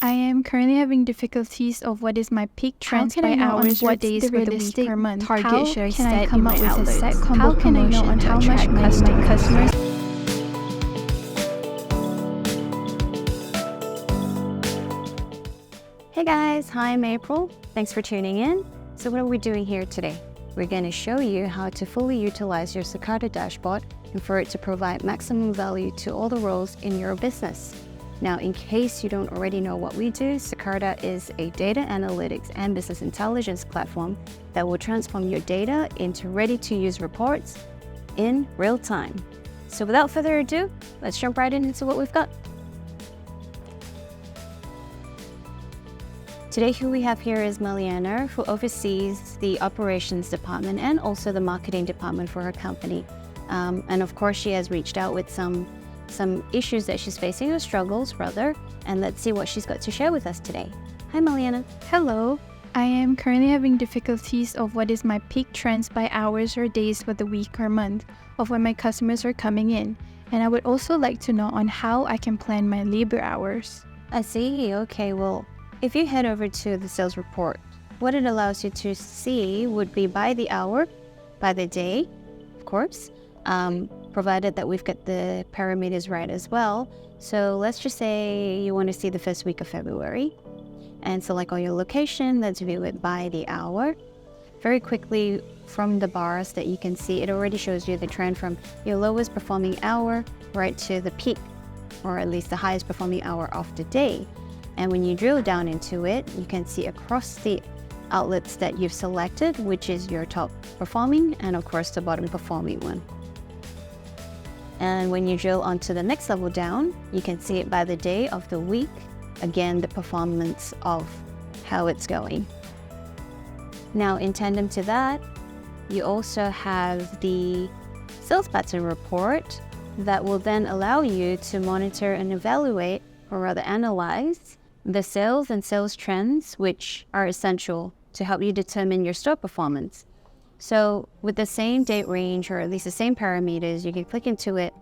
I am currently having difficulties of what is my peak trends by hours or days for the week or month. How can I come up with a set combo promotion to attract my customers? Hey guys, hi, I'm April. Thanks for tuning in. So what are we doing here today? We're going to show you how to fully utilize your SYCARDA dashboard and for it to provide maximum value to all the roles in your business. Now, in case you don't already know what we do, SYCARDA is a data analytics and business intelligence platform that will transform your data into ready-to-use reports in real time. So without further ado, let's jump right into what we've got. Today, who we have here is Mariana, who oversees the operations department and also the marketing department for her company. And of course, she has reached out with some issues that she's facing, or struggles rather, and let's see what she's got to share with us today. Hi, Mariana. Hello. I am currently having difficulties of what is my peak trends by hours or days for the week or month of when my customers are coming in. And I would also like to know on how I can plan my labor hours. I see. Okay, well, if you head over to the sales report, what it allows you to see would be by the hour, by the day, of course, provided that we've got the parameters right as well. So let's just say you want to see the first week of February and select all your location. Let's view it by the hour. Very quickly from the bars that you can see, it already shows you the trend from your lowest performing hour right to the peak, or at least the highest performing hour of the day. And when you drill down into it, you can see across the outlets that you've selected, which is your top performing and of course the bottom performing one. And when you drill onto the next level down, you can see it by the day of the week. Again, the performance of how it's going. Now, in tandem to that, you also have the sales pattern report that will then allow you to monitor and evaluate, or rather analyze, the sales and sales trends, which are essential to help you determine your store performance. So with the same date range, or at least the same parameters, you can click into it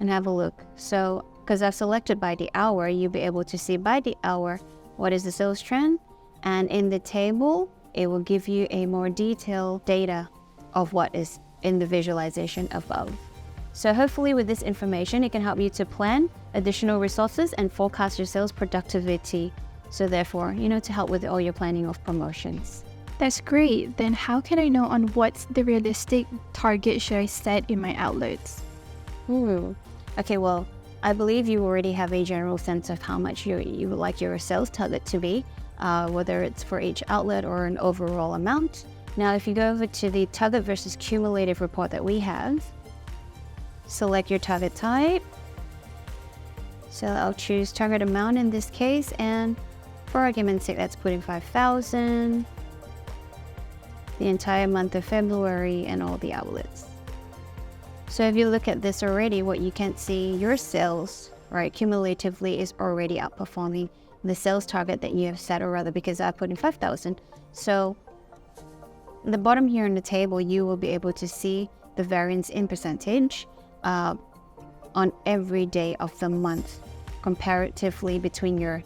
and have a look. So because I've selected by the hour, you'll be able to see by the hour what is the sales trend. And in the table, it will give you a more detailed data of what is in the visualization above. So hopefully with this information, it can help you to plan additional resources and forecast your sales productivity. So therefore, to help with all your planning of promotions. That's great. Then how can I know on what's the realistic target should I set in my outlets? Okay, well, I believe you already have a general sense of how much you would like your sales target to be, whether it's for each outlet or an overall amount. Now, if you go over to the target versus cumulative report that we have, select your target type. So I'll choose target amount in this case, and for argument's sake, let's put in 5,000. The entire month of February and all the outlets. So if you look at this already, what you can see, your sales, right, cumulatively is already outperforming the sales target that you have set, or rather because I put in 5,000. So the bottom here in the table, you will be able to see the variance in percentage on every day of the month, comparatively between your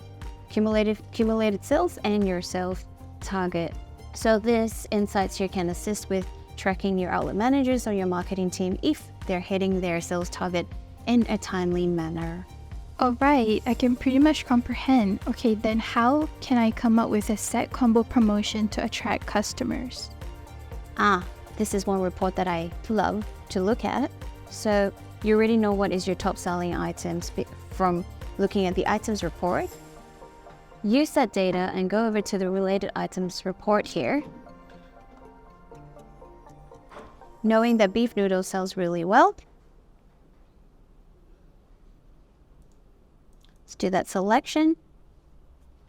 cumulated sales and your sales target. So this insights here can assist with tracking your outlet managers or your marketing team if they're hitting their sales target in a timely manner. All right, I can pretty much comprehend. Okay, then how can I come up with a set combo promotion to attract customers? This is one report that I love to look at. So you already know what is your top selling items from looking at the items report. Use that data and go over to the related items report here. Knowing that beef noodle sells really well, let's do that selection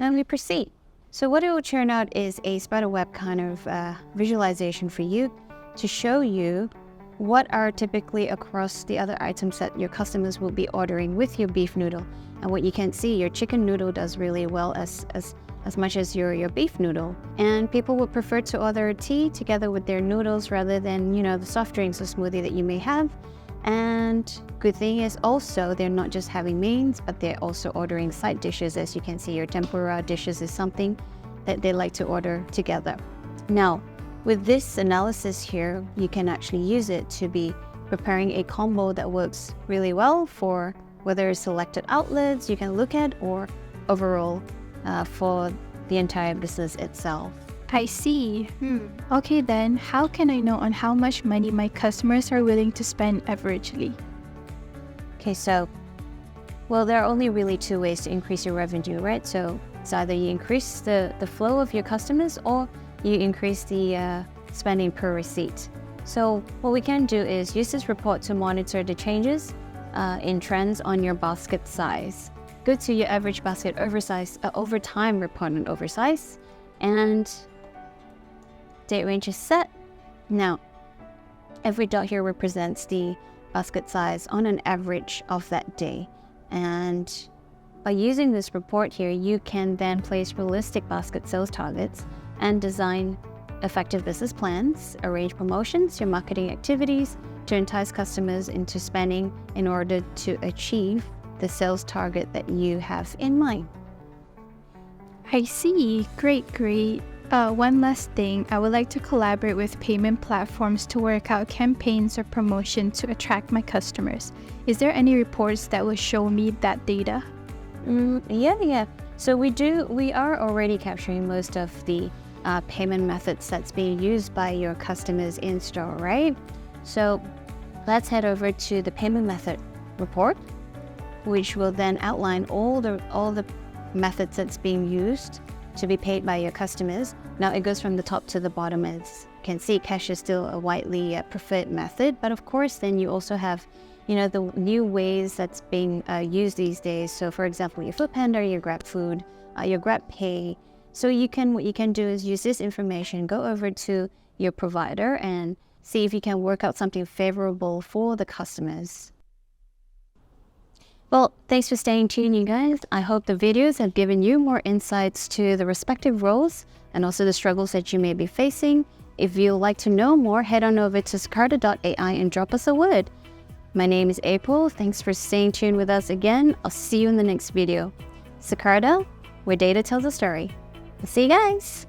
and we proceed. So what it will turn out is a spiderweb kind of visualization for you to show you what are typically across the other items that your customers will be ordering with your beef noodle. And what you can see, your chicken noodle does really well as much as your beef noodle. And people would prefer to order tea together with their noodles rather than, the soft drinks or smoothie that you may have. And good thing is also they're not just having mains, but they're also ordering side dishes. As you can see, your tempura dishes is something that they like to order together. Now, with this analysis here, you can actually use it to be preparing a combo that works really well for whether it's selected outlets you can look at or overall for the entire business itself. I see. Okay then, how can I know on how much money my customers are willing to spend averagely? Okay, so, well, there are only really two ways to increase your revenue, right? So it's either you increase the flow of your customers or you increase the spending per receipt. So what we can do is use this report to monitor the changes in trends on your basket size. Go to your average basket over time report on oversize, and date range is set. Now, every dot here represents the basket size on an average of that day. And by using this report here, you can then place realistic basket sales targets and design effective business plans, arrange promotions, your marketing activities to entice customers into spending in order to achieve the sales target that you have in mind. I see. Great. One last thing, I would like to collaborate with payment platforms to work out campaigns or promotions to attract my customers. Is there any reports that will show me that data? Yeah. So we are already capturing most of the payment methods that's being used by your customers in store, right? So let's head over to the payment method report, which will then outline all the methods that's being used to be paid by your customers. Now it goes from the top to the bottom. As you can see, cash is still a widely preferred method, but of course then you also have the new ways that's being used these days. So for example, your Foodpanda, your GrabFood, your GrabPay. So what you can do is use this information, go over to your provider and see if you can work out something favorable for the customers. Well, thanks for staying tuned, you guys. I hope the videos have given you more insights to the respective roles and also the struggles that you may be facing. If you'd like to know more, head on over to SYCARDA.ai and drop us a word. My name is April. Thanks for staying tuned with us again. I'll see you in the next video. SYCARDA, where data tells a story. I'll see you guys.